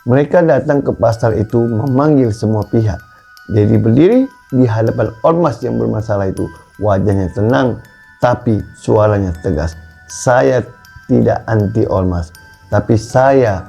Mereka datang ke pasar itu memanggil semua pihak. Dedi berdiri di hadapan ormas yang bermasalah itu. Wajahnya tenang, tapi suaranya tegas. Saya tidak anti ormas, tapi saya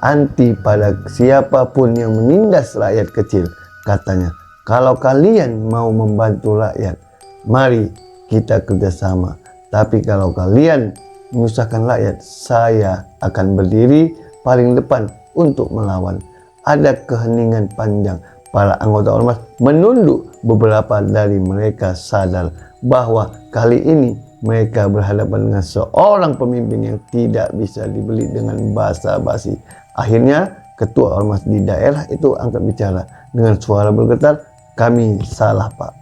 anti pada siapapun yang menindas rakyat kecil. Katanya, kalau kalian mau membantu rakyat, mari kita kerjasama. Tapi kalau kalian menyusahkan rakyat, saya akan berdiri paling depan untuk melawan. Ada keheningan panjang. Para anggota ormas menunduk. Beberapa dari mereka sadar bahwa kali ini mereka berhadapan dengan seorang pemimpin yang tidak bisa dibeli dengan basa-basi. Akhirnya ketua ormas di daerah itu angkat bicara dengan suara bergetar, "Kami salah, Pak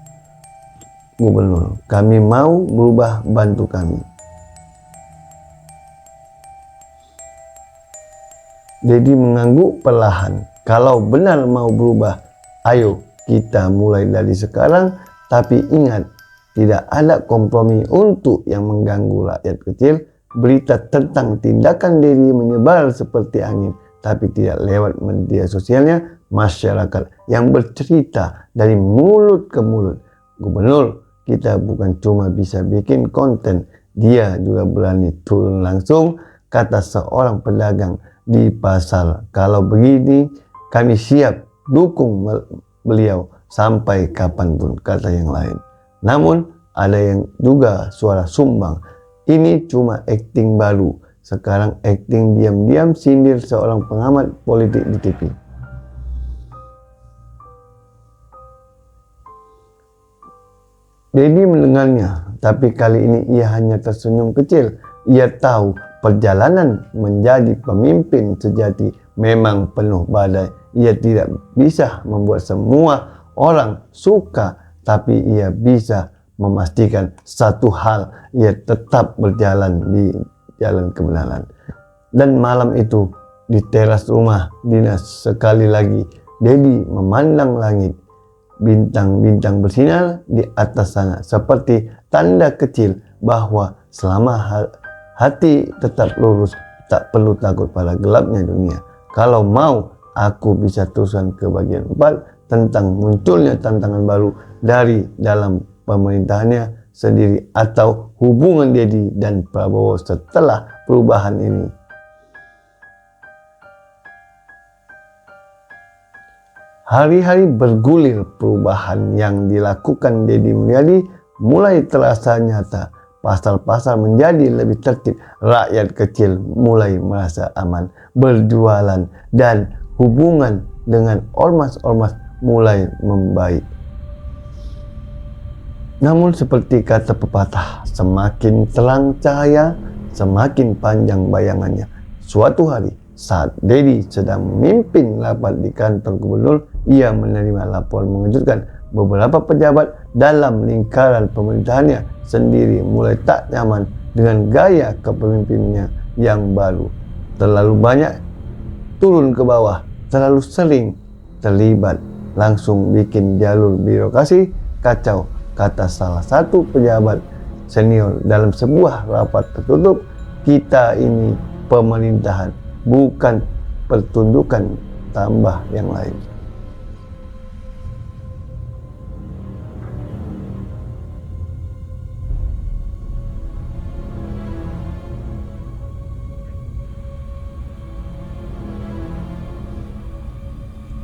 Gubernur. Kami mau berubah, bantu kami." Dedi mengangguk perlahan. Kalau benar mau berubah, ayo kita mulai dari sekarang. Tapi ingat, tidak ada kompromi untuk yang mengganggu rakyat kecil. Berita tentang tindakan Dedi menyebar seperti angin, tapi tidak lewat media sosialnya. Masyarakat yang bercerita dari mulut ke mulut. "Gubernur, kita bukan cuma bisa bikin konten, dia juga berani turun langsung," kata seorang pedagang di pasar. "Kalau begini, kami siap dukung beliau sampai kapanpun," kata yang lain. Namun ada yang juga suara sumbang, "Ini cuma akting baru." Sekarang akting diam-diam, sindir seorang pengamat politik di TV. Dedi mendengarnya, tapi kali ini ia hanya tersenyum kecil. Ia tahu perjalanan menjadi pemimpin sejati memang penuh badai. Ia tidak bisa membuat semua orang suka, tapi ia bisa memastikan satu hal, ia tetap berjalan di jalan kebenaran. Dan malam itu di teras rumah dinas, sekali lagi Dedi memandang langit. Bintang-bintang bersinar di atas sana seperti tanda kecil bahwa selama hati tetap lurus, tak perlu takut pada gelapnya dunia. Kalau mau, aku bisa teruskan ke bagian 4 tentang munculnya tantangan baru dari dalam pemerintahannya sendiri atau hubungan Dedi dan Prabowo setelah perubahan ini. Hari-hari bergulir, perubahan yang dilakukan Dedi Mulyadi mulai terasa nyata. Pasar-pasar menjadi lebih tertib, rakyat kecil mulai merasa aman berjualan, dan hubungan dengan ormas-ormas mulai membaik. Namun seperti kata pepatah, semakin terang cahaya, semakin panjang bayangannya. Suatu hari saat Dedi sedang memimpin rapat di kantor gubernur, ia menerima laporan mengejutkan. Beberapa pejabat dalam lingkaran pemerintahannya sendiri mulai tak nyaman dengan gaya kepemimpinannya yang baru. Terlalu banyak turun ke bawah, terlalu sering terlibat, langsung bikin jalur birokrasi kacau, kata salah satu pejabat senior dalam sebuah rapat tertutup. "Kita ini pemerintahan, bukan pertunjukan," tambah yang lain.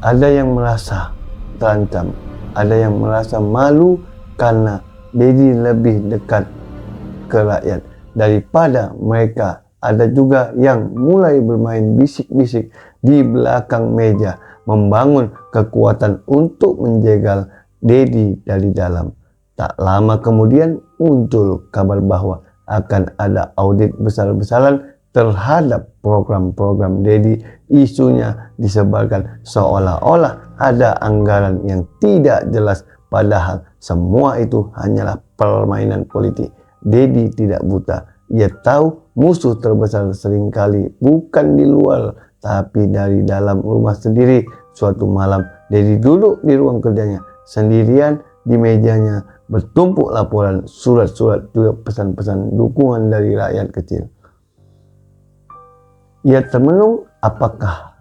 Ada yang merasa terancam, ada yang merasa malu karena Dedi lebih dekat ke rakyat daripada mereka. Ada juga yang mulai bermain bisik-bisik di belakang meja, membangun kekuatan untuk menjegal Dedi dari dalam. Tak lama kemudian muncul kabar bahwa akan ada audit besar-besaran terhadap program-program Dedi. Isunya disebarkan seolah-olah ada anggaran yang tidak jelas, padahal semua itu hanyalah permainan politik. Dedi tidak buta. Ia tahu musuh terbesar seringkali bukan di luar, tapi dari dalam rumah sendiri. Suatu malam Dedi duduk di ruang kerjanya sendirian. Di mejanya bertumpuk laporan, surat-surat, juga pesan-pesan dukungan dari rakyat kecil. Ia termenung, apakah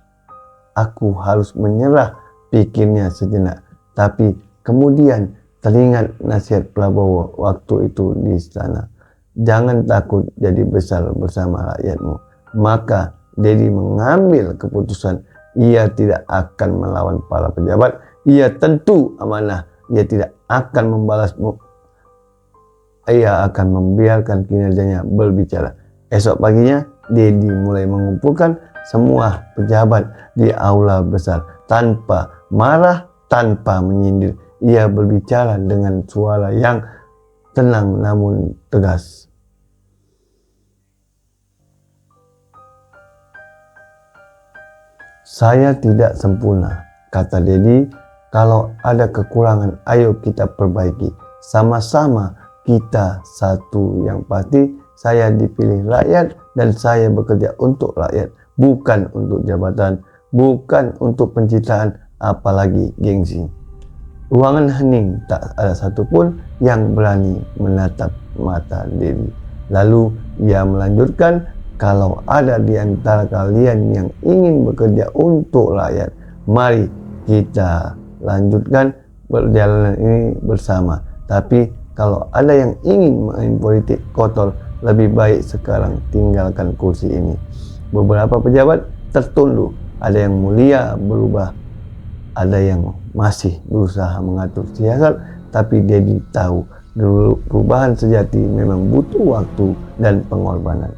aku harus menyerah, pikirnya sejenak. Tapi kemudian teringat nasihat Prabowo waktu itu di istana. Jangan takut jadi besar bersama rakyatmu. Maka Dedi mengambil keputusan ia tidak akan melawan para pejabat. Ia tentu amanah. Ia tidak akan membalasmu. Ia akan membiarkan kinerjanya berbicara. Esok paginya Dedi mulai mengumpulkan semua pejabat di aula besar tanpa marah, tanpa menyindir. Ia berbicara dengan suara yang tenang namun tegas. Saya tidak sempurna, kata Dedi. Kalau ada kekurangan, ayo kita perbaiki. Sama-sama kita satu. Yang pasti, saya dipilih rakyat dan saya bekerja untuk rakyat. Bukan untuk jabatan, bukan untuk pencitraan, apalagi gengsi. Ruangan hening, tak ada satupun yang berani menatap mata Dedi. Lalu ia melanjutkan, kalau ada di antara kalian yang ingin bekerja untuk rakyat, mari kita lanjutkan perjalanan ini bersama. Tapi kalau ada yang ingin main politik kotor, lebih baik sekarang tinggalkan kursi ini. Beberapa pejabat tertunduk, ada yang mulia berubah, ada yang masih berusaha mengatur siasat, tapi Dedi tahu perubahan sejati memang butuh waktu dan pengorbanan.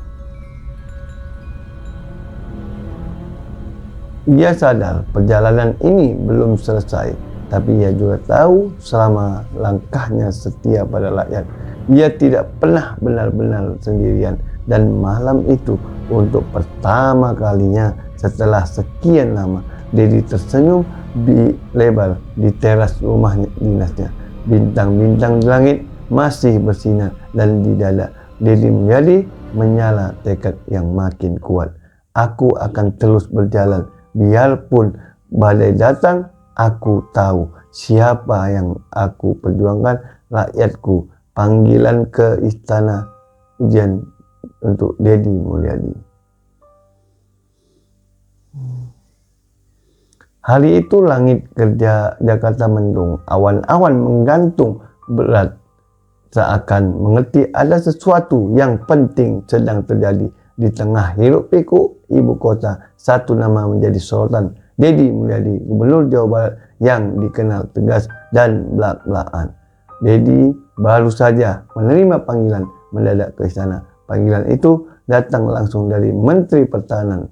Ia sadar perjalanan ini belum selesai, tapi ia juga tahu selama langkahnya setia pada rakyat, ia tidak pernah benar-benar sendirian. Dan malam itu, untuk pertama kalinya setelah sekian lama, Dedi tersenyum lebar di teras rumah dinasnya. Bintang-bintang di langit masih bersinar dan di dada Dedi menjadi menyala tekad yang makin kuat. Aku akan terus berjalan. Biarpun badai datang, aku tahu siapa yang aku perjuangkan, rakyatku. Panggilan ke istana ujian untuk Dedi Mulyadi. Hari itu langit kerja Jakarta mendung, awan-awan menggantung berat, seakan mengerti ada sesuatu yang penting sedang terjadi. Di tengah hiruk pikuk ibu kota, satu nama menjadi sorotan. Dedi Mulyadi, Gubernur Jawa Barat yang dikenal tegas dan belak-belakan. Dedi baru saja menerima panggilan mendadak ke istana. Panggilan itu datang langsung dari Menteri Pertahanan